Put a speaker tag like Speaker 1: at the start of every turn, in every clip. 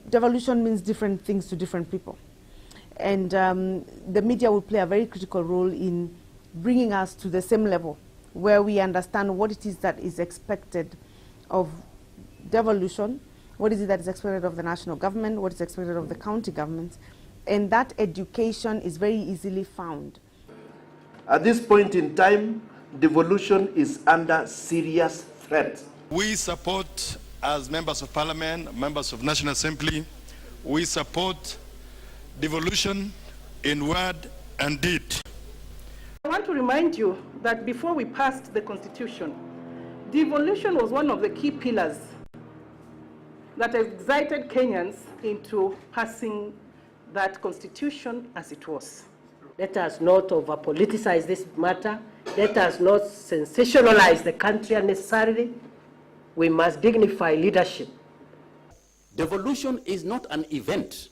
Speaker 1: devolution means different things to different people. And the media will play a very critical role in bringing us to the same level where we understand what it is that is expected of devolution, what is it that is expected of the national government, what is expected of the county governments, and that education is very easily found.
Speaker 2: At this point in time, devolution is under serious threat.
Speaker 3: We support, as members of parliament, members of National Assembly, we support devolution in word and deed.
Speaker 4: I want to remind you that before we passed the Constitution, devolution was one of the key pillars that excited Kenyans into passing that Constitution as it was.
Speaker 5: Let us not over-politicize this matter. Let us not sensationalize the country unnecessarily. We must dignify leadership.
Speaker 6: Devolution is not an event.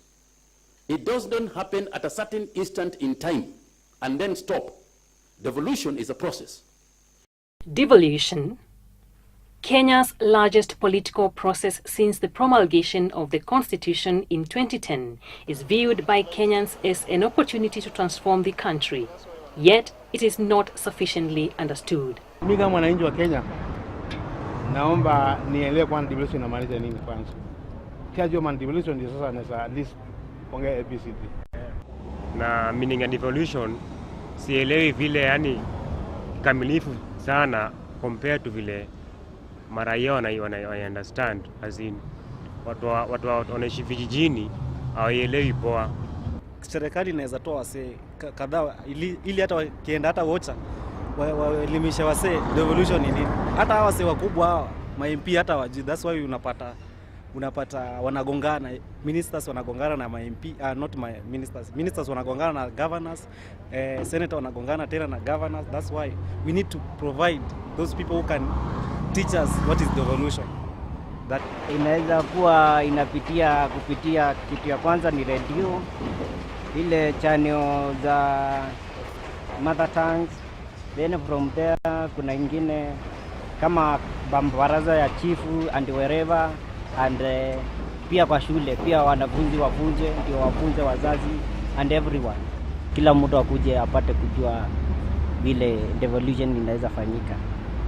Speaker 6: It doesn't happen at a certain instant in time and then stop. Devolution is a process.
Speaker 7: Devolution, Kenya's largest political process since the promulgation of the Constitution in 2010, is viewed by Kenyans as an opportunity to transform the country. Yet, it is not sufficiently understood.
Speaker 8: Mimi kama mwananchi wa Kenya, naomba nielewe kwa devolution inamaanisha nini kwanza. Kiajua man devolution ndio sasa naweza at least ongea ABCD.
Speaker 9: Na meaning ya devolution sielewi vile yani kamilifu sana compared to vile maraia wana understand, as in watu wanaishi vijijini hawaelewi poa.
Speaker 10: Serikali inaweza toa wasee kadhaa ili hata wakienda hata wocha waelimishe wasee devolution ni nini. Hata hawa wasee wakubwa hawa ma-MP hata wajui. That's why unapata wanagongana, ministers wanagongana na ma-MP, not my ministers wanagongana na governors, senator wanagongana tena na governors. That's why we need to provide those people who can teach us what is devolution.
Speaker 11: That inaweza kuwa kupitia kitu ya kwanza ni radio, ile channel za mother tongues, then from there kuna ingine kama baraza ya chifu and wherever, and pia kwa shule pia wanafunzi wafunze, ndio wafunze wazazi and everyone, kila mtu akuje apate kujua vile devolution inaweza fanyika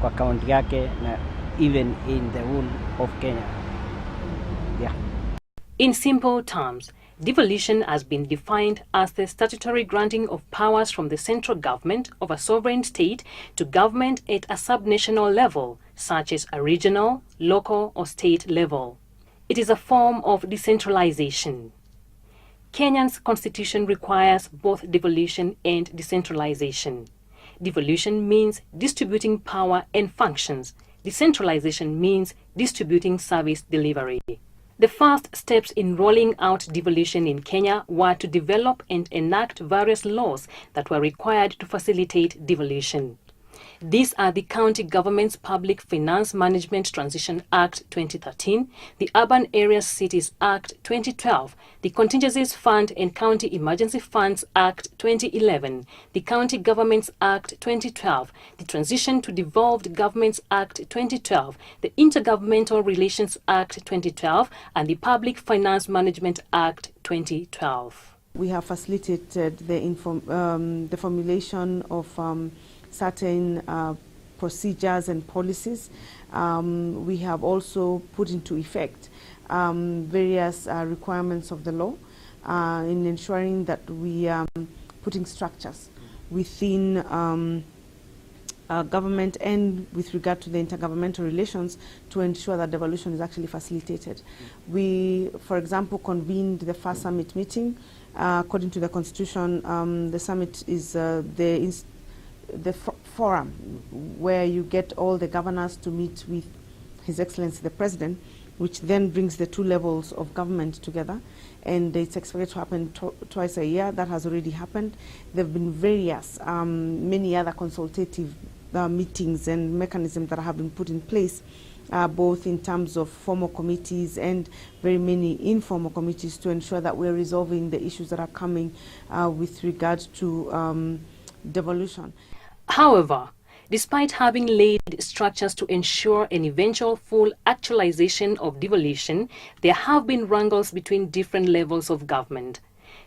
Speaker 11: kwa county yake na even in the whole of Kenya. Yeah.
Speaker 7: In simple terms, devolution has been defined as the statutory granting of powers from the central government of a sovereign state to government at a subnational level, such as a regional, local, or state level. It is a form of decentralization. Kenya's constitution requires both devolution and decentralization. Devolution means distributing power and functions. Decentralization means distributing service delivery. The first steps in rolling out devolution in Kenya were to develop and enact various laws that were required to facilitate devolution. These are the County Government's Public Finance Management Transition Act 2013, the Urban Areas Cities Act 2012, the Contingencies Fund and County Emergency Funds Act 2011, the County Governments Act 2012, the Transition to Devolved Governments Act 2012, the Intergovernmental Relations Act 2012, and the Public Finance Management Act 2012.
Speaker 1: We have facilitated the formulation of certain procedures and policies. We have also put into effect various requirements of the law in ensuring that we are putting structures within government and with regard to the intergovernmental relations to ensure that devolution is actually facilitated. We, for example, convened the first summit meeting. According to the Constitution, the summit is the forum where you get all the governors to meet with His Excellency the President, which then brings the two levels of government together, and it's expected to happen twice a year. That has already happened. There have been various, many other consultative meetings and mechanisms that have been put in place, both in terms of formal committees and very many informal committees to ensure that we're resolving the issues that are coming with regard to devolution.
Speaker 7: However, Despite having laid structures to ensure an eventual full actualization of devolution, there have been wrangles between different levels of government.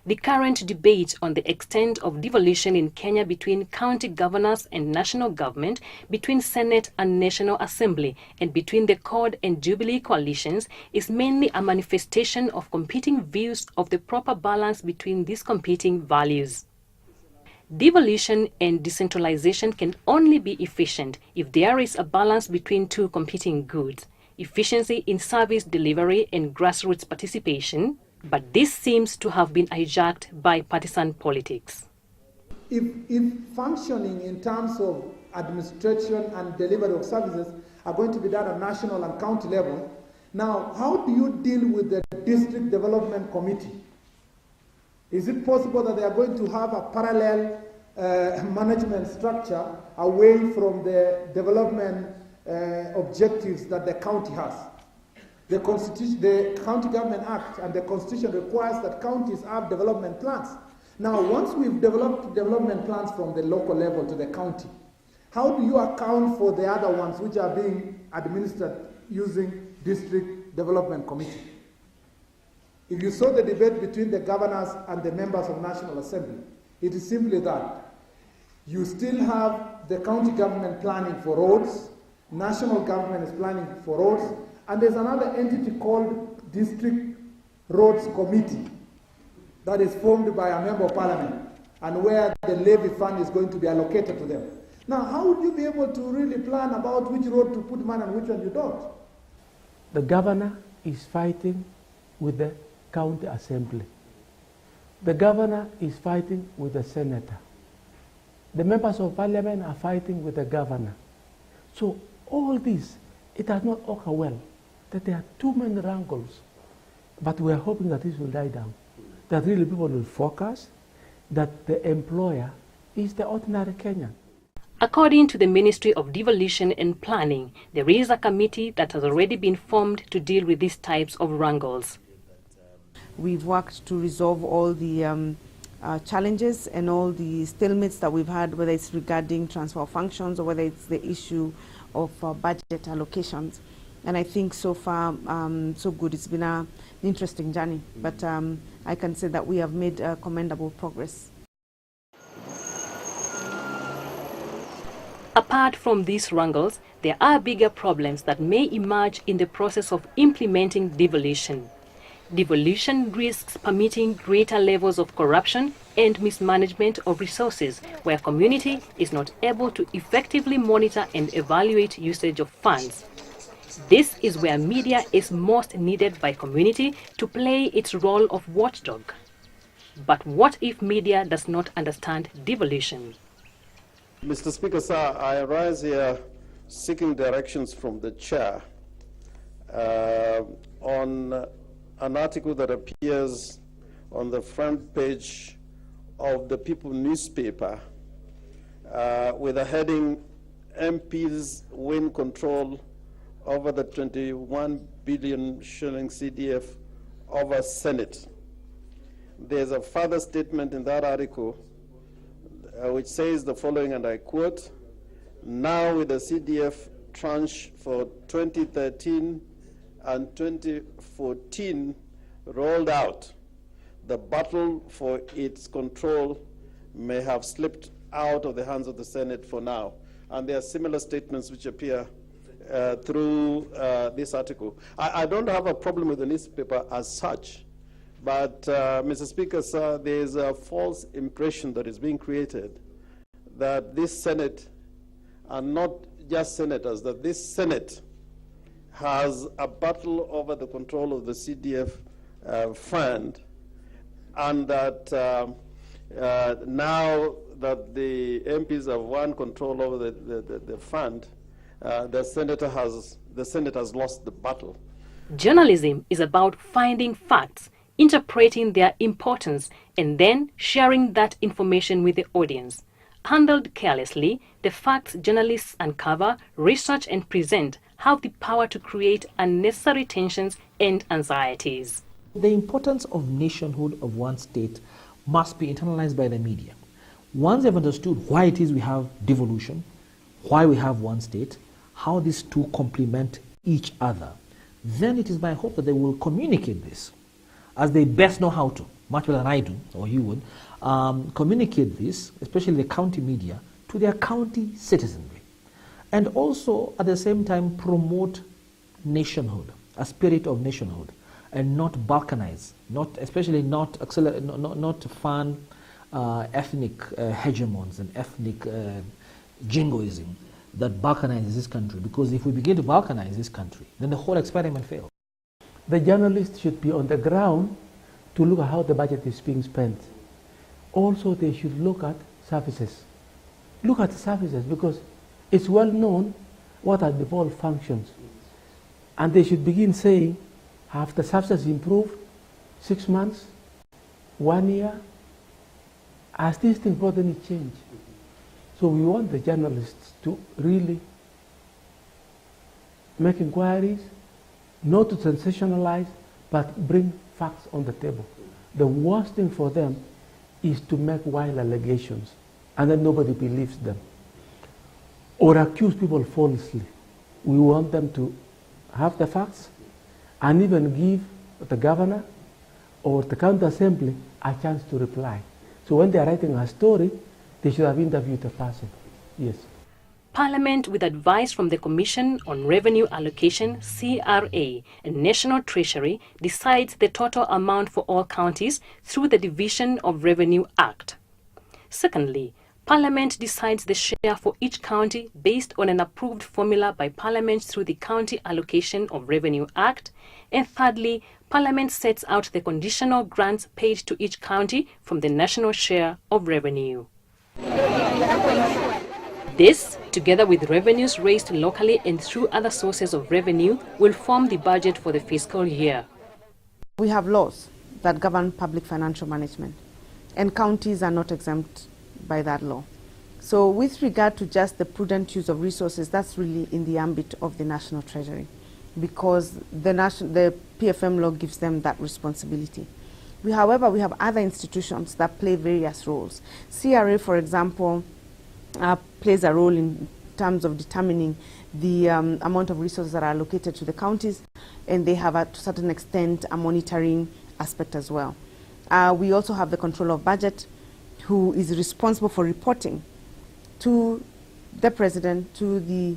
Speaker 7: The current debate on the extent of devolution in Kenya between county governors and national government, between Senate and National Assembly, and between the CORD and Jubilee coalitions is mainly a manifestation of competing views of the proper balance between these competing values. Devolution and decentralization can only be efficient if there is a balance between two competing goods, efficiency in service delivery and grassroots participation, but this seems to have been hijacked by partisan politics.
Speaker 12: If functioning in terms of administration and delivery of services are going to be done at national and county level, now how do you deal with the district development committee? Is it possible that they are going to have a parallel management structure away from the development objectives that the county has? The County Government Act and the Constitution requires that counties have development plans. Now, once we've developed development plans from the local level to the county, how do you account for the other ones which are being administered using district development committee? If you saw the debate between the governors and the members of National Assembly, it is simply that you still have the county government planning for roads, national government is planning for roads, and there's another entity called District Roads Committee that is formed by a member of parliament and where the levy fund is going to be allocated to them. Now, how would you be able to really plan about which road to put money and which one you don't?
Speaker 13: The governor is fighting with the county assembly. The governor is fighting with the senator. The members of parliament are fighting with the governor. So all this, it does not occur well, that there are too many wrangles. But we are hoping that this will die down, that really people will focus, that the employer is the ordinary Kenyan.
Speaker 7: According to the Ministry of Devolution and Planning, there is a committee that has already been formed to deal with these types of wrangles.
Speaker 1: We've worked to resolve all the challenges and all the stalemates that we've had, whether it's regarding transfer of functions or whether it's the issue of budget allocations. And I think so far, so good. It's been an interesting journey, but I can say that we have made commendable progress.
Speaker 7: Apart from these wrangles, there are bigger problems that may emerge in the process of implementing devolution. Devolution risks permitting greater levels of corruption and mismanagement of resources, where community is not able to effectively monitor and evaluate usage of funds. This is where media is most needed by community to play its role of watchdog. But what if media does not understand devolution?
Speaker 2: Mr. Speaker, sir, I rise here seeking directions from the chair on an article that appears on the front page of the People newspaper with a heading, MPs win control over the 21 billion shilling CDF over Senate. There's a further statement in that article which says the following, and I quote, now with the CDF tranche for 2013 and 2014 rolled out, the battle for its control may have slipped out of the hands of the Senate for now. And there are similar statements which appear through this article. I don't have a problem with the newspaper as such, but Mr. Speaker, sir, there is a false impression that is being created that this Senate, and not just senators, that this Senate has a battle over the control of the CDF fund, and that now that the MPs have won control over the fund, the Senate has lost the battle.
Speaker 7: Journalism is about finding facts, interpreting their importance, and then sharing that information with the audience. Handled carelessly, the facts journalists uncover, research, and present have the power to create unnecessary tensions and anxieties.
Speaker 14: The importance of nationhood of one state must be internalized by the media. Once they've understood why it is we have devolution, why we have one state, how these two complement each other, then it is my hope that they will communicate this as they best know how to, much better than I do, or you would, communicate this, especially the county media, to their county citizenry. And also, at the same time, promote nationhood, a spirit of nationhood, and not balkanize, especially not fan ethnic hegemons and ethnic jingoism that balkanizes this country. Because if we begin to balkanize this country, then the whole experiment fails.
Speaker 13: The journalists should be on the ground to look at how the budget is being spent. Also, they should look at services. Look at services, because it's well known what are devolved functions. And they should begin saying, have the services improved 6 months, 1 year? Has this thing brought any change? So we want the journalists to really make inquiries, not to sensationalize, but bring facts on the table. The worst thing for them is to make wild allegations and then nobody believes them, or accuse people falsely. We want them to have the facts and even give the governor or the county assembly a chance to reply. So when they are writing a story, they should have interviewed the person. Yes.
Speaker 7: Parliament, with advice from the Commission on Revenue Allocation, CRA, and National Treasury, decides the total amount for all counties through the Division of Revenue Act. Secondly, Parliament decides the share for each county based on an approved formula by Parliament through the County Allocation of Revenue Act. And thirdly, Parliament sets out the conditional grants paid to each county from the national share of revenue. This, together with revenues raised locally and through other sources of revenue, will form the budget for the fiscal year.
Speaker 1: We have laws that govern public financial management, and counties are not exempt by that law. So with regard to just the prudent use of resources, that's really in the ambit of the National Treasury, because the PFM law gives them that responsibility. However, we have other institutions that play various roles. CRA, for example, plays a role in terms of determining the amount of resources that are allocated to the counties, and they have, to a certain extent, a monitoring aspect as well. We also have the control of budget, who is responsible for reporting to the President, to the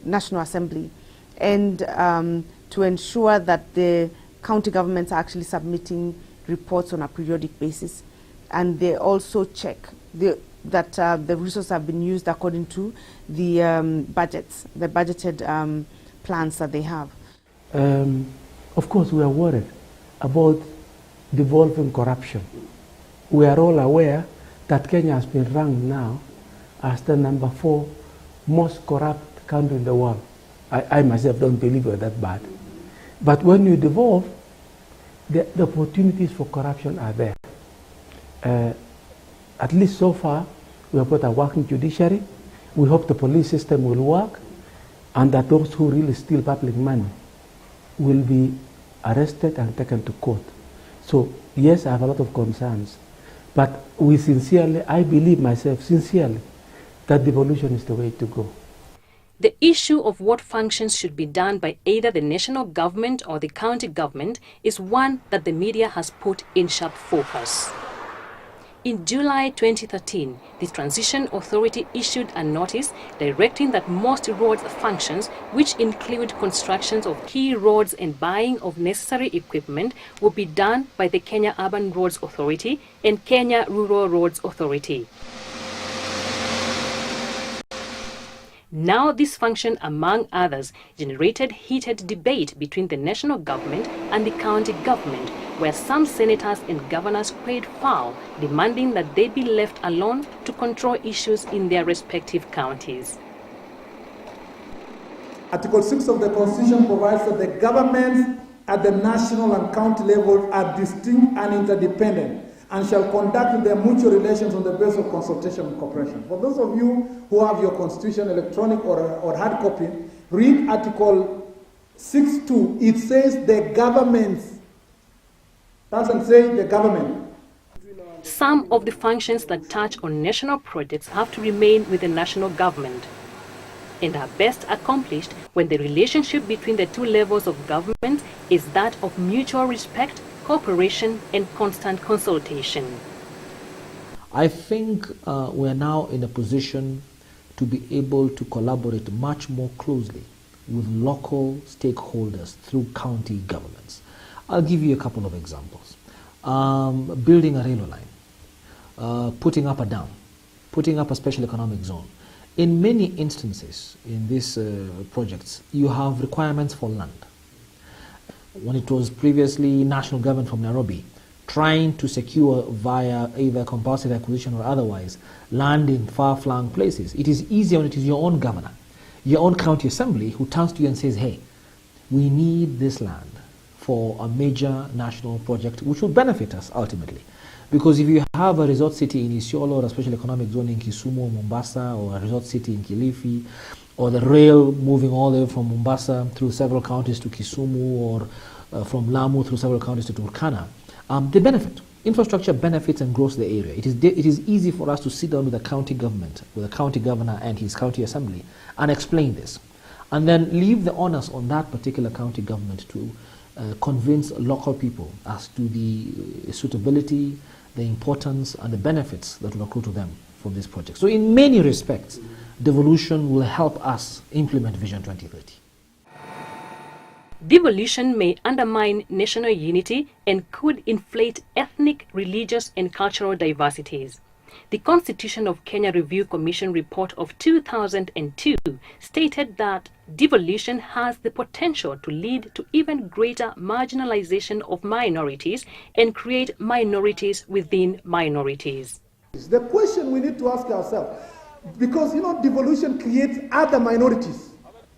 Speaker 1: National Assembly, and to ensure that the county governments are actually submitting reports on a periodic basis. And they also check that the resources have been used according to the budgets, the budgeted plans that they have.
Speaker 13: Of course, we are worried about devolving corruption. We are all aware that Kenya has been ranked now as the #4 most corrupt country in the world. I myself don't believe we're that bad. But when you devolve, the opportunities for corruption are there. At least so far, we have got a working judiciary. We hope the police system will work, and that those who really steal public money will be arrested and taken to court. So yes, I have a lot of concerns, but I believe myself sincerely that devolution is the way to go.
Speaker 7: The issue of what functions should be done by either the national government or the county government is one that the media has put in sharp focus. In July 2013, the Transition Authority issued a notice directing that most roads functions, which include constructions of key roads and buying of necessary equipment, will be done by the Kenya Urban Roads Authority and Kenya Rural Roads Authority. Now this function, among others, generated heated debate between the national government and the county government, where some senators and governors played foul, demanding that they be left alone to control issues in their respective counties.
Speaker 12: Article 6 of the Constitution provides that the governments at the national and county level are distinct and interdependent and shall conduct their mutual relations on the basis of consultation and cooperation. For those of you who have your Constitution electronic or hard copy, read Article 6.2. It says the governments. Doesn't say the government.
Speaker 7: Some of the functions that touch on national projects have to remain with the national government and are best accomplished when the relationship between the two levels of government is that of mutual respect, cooperation, and constant consultation.
Speaker 14: I think we are now in a position to be able to collaborate much more closely with local stakeholders through county governments. I'll give you a couple of examples. Building a railway line, putting up a dam, putting up a special economic zone. In many instances in these projects, you have requirements for land. When it was previously national government from Nairobi, trying to secure via either compulsory acquisition or otherwise land in far-flung places, it is easier when it is your own governor, your own county assembly who turns to you and says, hey, we need this land for a major national project which will benefit us ultimately. Because if you have a resort city in Isiolo or a special economic zone in Kisumu or Mombasa, or a resort city in Kilifi, or the rail moving all the way from Mombasa through several counties to Kisumu, or from Lamu through several counties to Turkana, they benefit. Infrastructure benefits and grows the area. It is easy for us to sit down with the county government, with the county governor and his county assembly, and explain this. And then leave the onus on that particular county government to convince local people as to the suitability, the importance, and the benefits that will accrue to them from this project. So in many respects, devolution will help us implement Vision 2030.
Speaker 7: Devolution may undermine national unity and could inflate ethnic, religious, and cultural diversities. The Constitution of Kenya Review Commission report of 2002 stated that devolution has the potential to lead to even greater marginalization of minorities and create minorities within minorities.
Speaker 12: The question we need to ask ourselves, because devolution creates other minorities.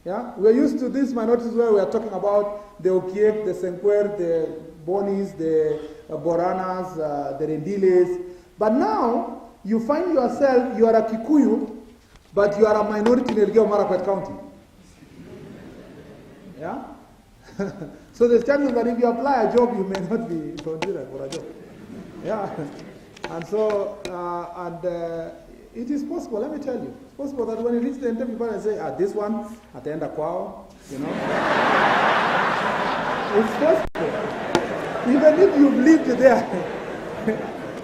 Speaker 12: Yeah, we're used to these minorities where we are talking about the Okiek, the Senkwer, the Bonis, the Boranas, the Rendiles. But now you find yourself, you are a Kikuyu, but you are a minority in Elgeyo Marakwet County. Yeah? So there's chances that if you apply a job, you may not be considered for a job. Yeah. And so, it is possible, let me tell you, it's possible that when you reach the interview, people say, this one, at the end of kwao, It's possible. Even if you've lived there,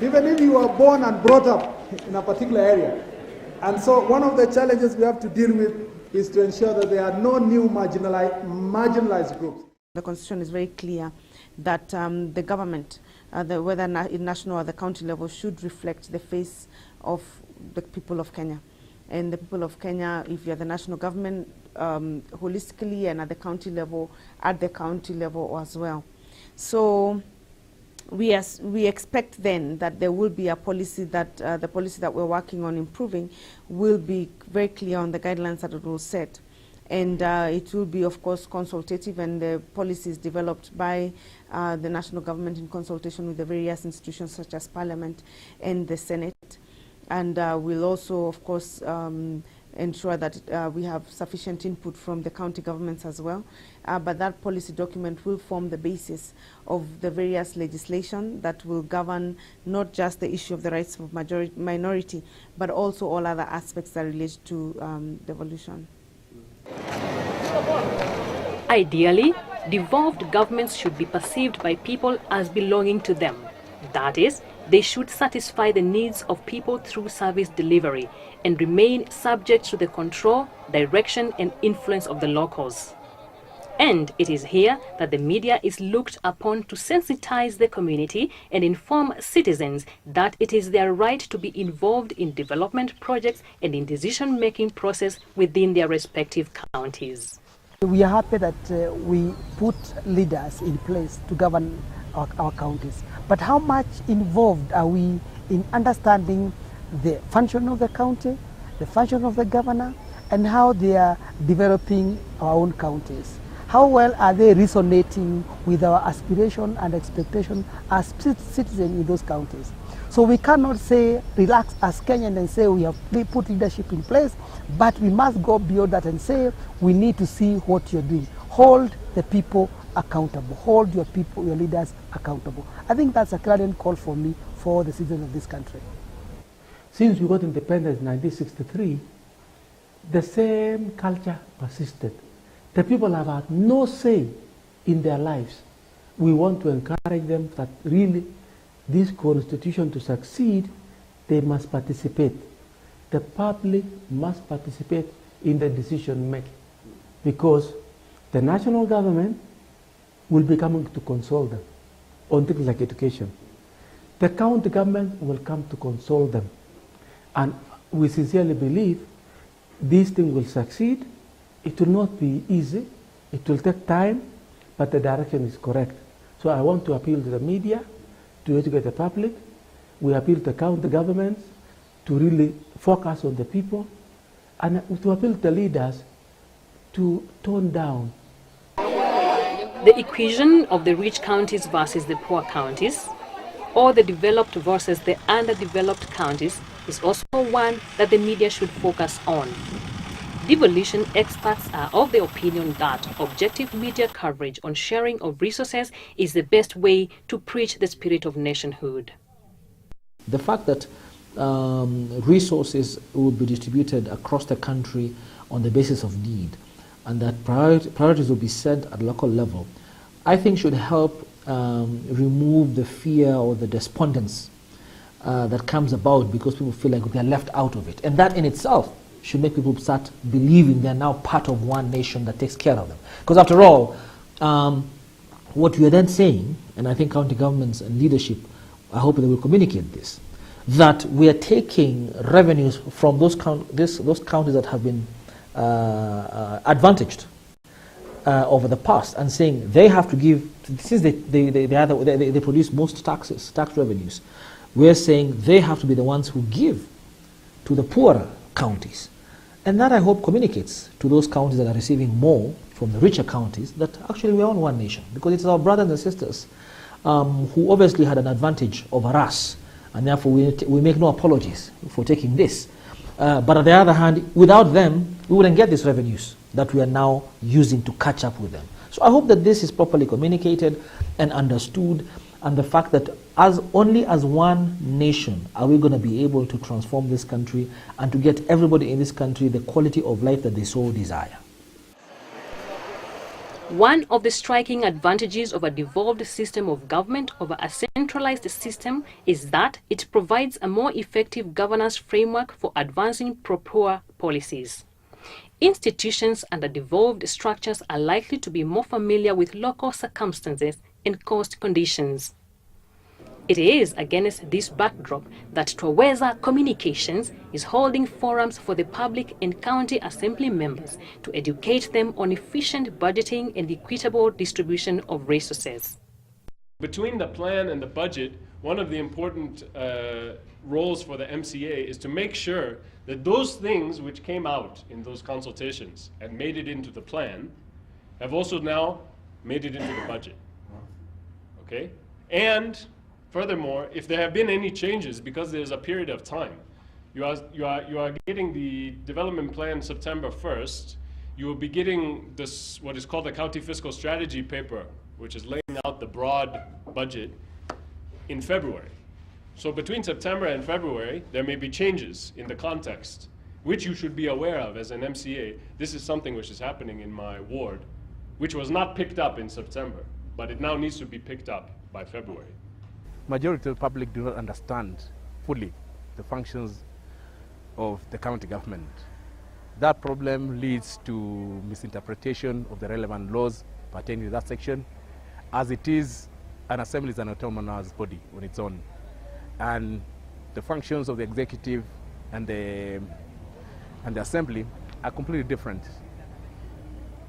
Speaker 12: even if you were born and brought up in a particular area. And so one of the challenges we have to deal with is to ensure that there are no new marginalized groups.
Speaker 1: The Constitution is very clear that the government, whether in national or the county level, should reflect the face of the people of Kenya. And the people of Kenya, if you're the national government, holistically, and at the county level as well. So we expect then that there will be a policy that, the policy that we're working on improving will be very clear on the guidelines that it will set. And it will be, of course, consultative, and the policy is developed by the national government in consultation with the various institutions such as Parliament and the Senate. And we'll also, of course, ensure that we have sufficient input from the county governments as well. But that policy document will form the basis of the various legislation that will govern not just the issue of the rights of minority, but also all other aspects that relate to devolution.
Speaker 7: Ideally, devolved governments should be perceived by people as belonging to them. That is, they should satisfy the needs of people through service delivery and remain subject to the control, direction, and influence of the locals. And it is here that the media is looked upon to sensitize the community and inform citizens that it is their right to be involved in development projects and in decision-making process within their respective counties.
Speaker 15: We are happy that we put leaders in place to govern our counties. But how much involved are we in understanding the function of the county, the function of the governor, and how they are developing our own counties? How well are they resonating with our aspiration and expectation as citizens in those counties? So we cannot say, relax as Kenyans and say we have put leadership in place, but we must go beyond that and say we need to see what you're doing. Hold the people accountable. Hold your people, your leaders accountable. I think that's a clarion call for me, for the citizens of this country.
Speaker 13: Since we got independence in 1963, the same culture persisted. The people have had no say in their lives. We want to encourage them that really this constitution to succeed, they must participate. The public must participate in the decision making, because the national government will be coming to consult them on things like education. The county government will come to consult them. And we sincerely believe this thing will succeed. It will not be easy. It will take time, but the direction is correct. So I want to appeal to the media to educate the public. We appeal to county governments to really focus on the people, and to appeal to the leaders to tone down.
Speaker 7: The equation of the rich counties versus the poor counties, or the developed versus the underdeveloped counties, is also one that the media should focus on. Devolution experts are of the opinion that objective media coverage on sharing of resources is the best way to preach the spirit of nationhood.
Speaker 14: The fact that resources will be distributed across the country on the basis of need, and that priorities will be set at local level, I think should help remove the fear or the despondence that comes about because people feel like they're left out of it. And that in itself should make people start believing they're now part of one nation that takes care of them. Because after all, what we are then saying, and I think county governments and leadership, I hope they will communicate this, that we are taking revenues from those counties that have been advantaged over the past, and saying they have to give, since they produce most tax revenues, we're saying they have to be the ones who give to the poorer counties. And that, I hope, communicates to those counties that are receiving more from the richer counties that actually we're on one nation, because it's our brothers and sisters who obviously had an advantage over us, and therefore we make no apologies for taking this. But on the other hand, without them, we wouldn't get these revenues that we are now using to catch up with them. So I hope that this is properly communicated and understood, and the fact that only as one nation are we going to be able to transform this country and to get everybody in this country the quality of life that they so desire.
Speaker 7: One of the striking advantages of a devolved system of government over a centralized system is that it provides a more effective governance framework for advancing pro-poor policies. Institutions under devolved structures are likely to be more familiar with local circumstances and cost conditions. It is against this backdrop that Twaweza Communications is holding forums for the public and county assembly members to educate them on efficient budgeting and equitable distribution of resources.
Speaker 16: Between the plan and the budget, one of the important roles for the MCA is to make sure that those things which came out in those consultations and made it into the plan have also now made it into the budget. Okay? And furthermore, if there have been any changes, because there's a period of time, you are getting the development plan September 1st, you will be getting this, what is called the County Fiscal Strategy paper, which is laying out the broad budget in February. So between September and February, there may be changes in the context, which you should be aware of as an MCA. This is something which is happening in my ward, which was not picked up in September, but it now needs to be picked up by February.
Speaker 8: Majority of the public do not understand fully the functions of the county government. That problem leads to misinterpretation of the relevant laws pertaining to that section, as it is an assembly is an autonomous body on its own. And the functions of the executive and the assembly are completely different.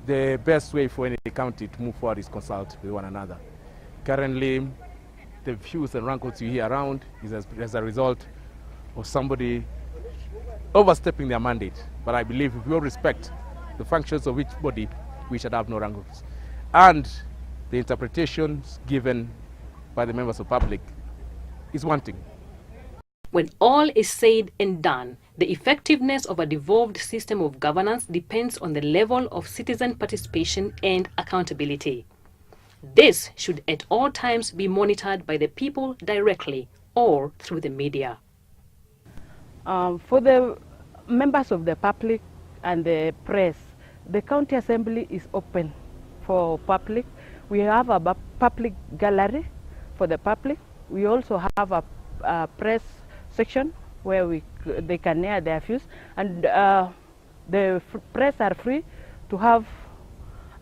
Speaker 8: The best way for any county to move forward is consult with one another. Currently, the views and rankles you hear around is as a result of somebody overstepping their mandate. But I believe if we all respect the functions of each body, we should have no rankles. And the interpretations given by the members of public is wanting.
Speaker 7: When all is said and done, the effectiveness of a devolved system of governance depends on the level of citizen participation and accountability. This should at all times be monitored by the people directly or through the media.
Speaker 17: For the members of the public and the press, the county assembly is open for public. We have a public gallery for the public. We also have a press section where they can air their views, and the press are free to have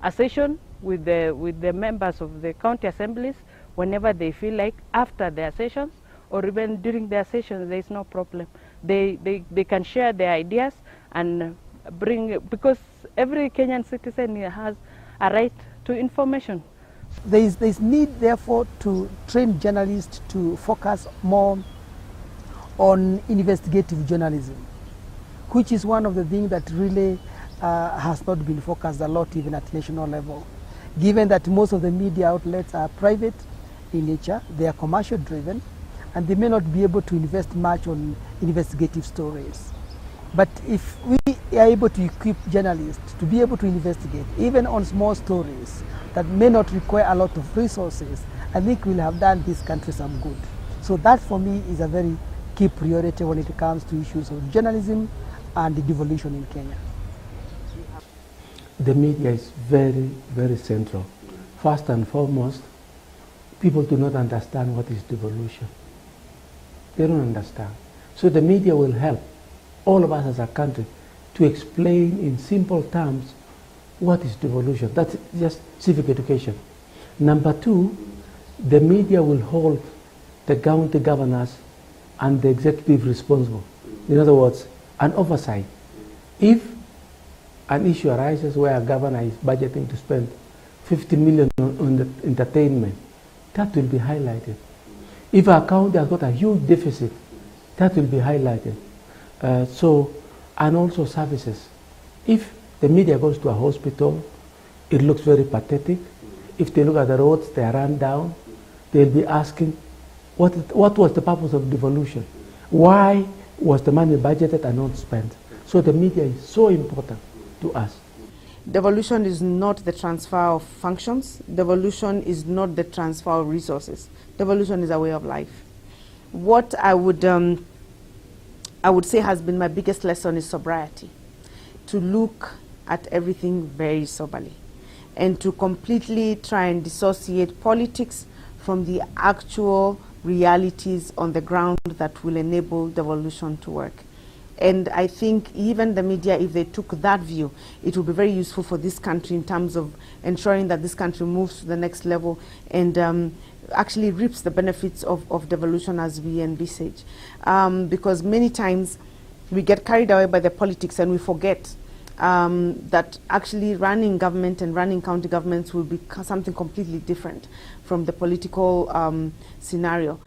Speaker 17: a session with the members of the county assemblies whenever they feel like, after their sessions or even during their sessions. There is no problem. They can share their ideas and bring, because every Kenyan citizen has a right to information.
Speaker 15: There is need, therefore, to train journalists to focus more on investigative journalism, which is one of the things that really has not been focused a lot even at national level. Given that most of the media outlets are private in nature, they are commercial driven, and they may not be able to invest much on investigative stories. But if we are able to equip journalists to be able to investigate, even on small stories that may not require a lot of resources, I think we'll have done this country some good. So that, for me, is a very key priority when it comes to issues of journalism and the devolution in Kenya.
Speaker 13: The media is very, very central. First and foremost, people do not understand what is devolution. They don't understand. So the media will help all of us as a country to explain in simple terms what is devolution. That's just civic education. Number two, the media will hold the county governors and the executive responsible. In other words, an oversight. If an issue arises where a governor is budgeting to spend 50 million on the entertainment, that will be highlighted. If a county has got a huge deficit, that will be highlighted. And also services. If the media goes to a hospital, it looks very pathetic. If they look at the roads, they are run down. They'll be asking, what was the purpose of devolution? Why was the money budgeted and not spent? So the media is so important to us.
Speaker 1: Devolution is not the transfer of functions. Devolution is not the transfer of resources. Devolution is a way of life. What I would say has been my biggest lesson is sobriety. To look at everything very soberly and to completely try and dissociate politics from the actual realities on the ground that will enable devolution to work. And I think even the media, if they took that view, it will be very useful for this country in terms of ensuring that this country moves to the next level and actually reaps the benefits of devolution as we envisage. Because many times we get carried away by the politics and we forget that actually running government and running county governments will be something completely different from the political scenario.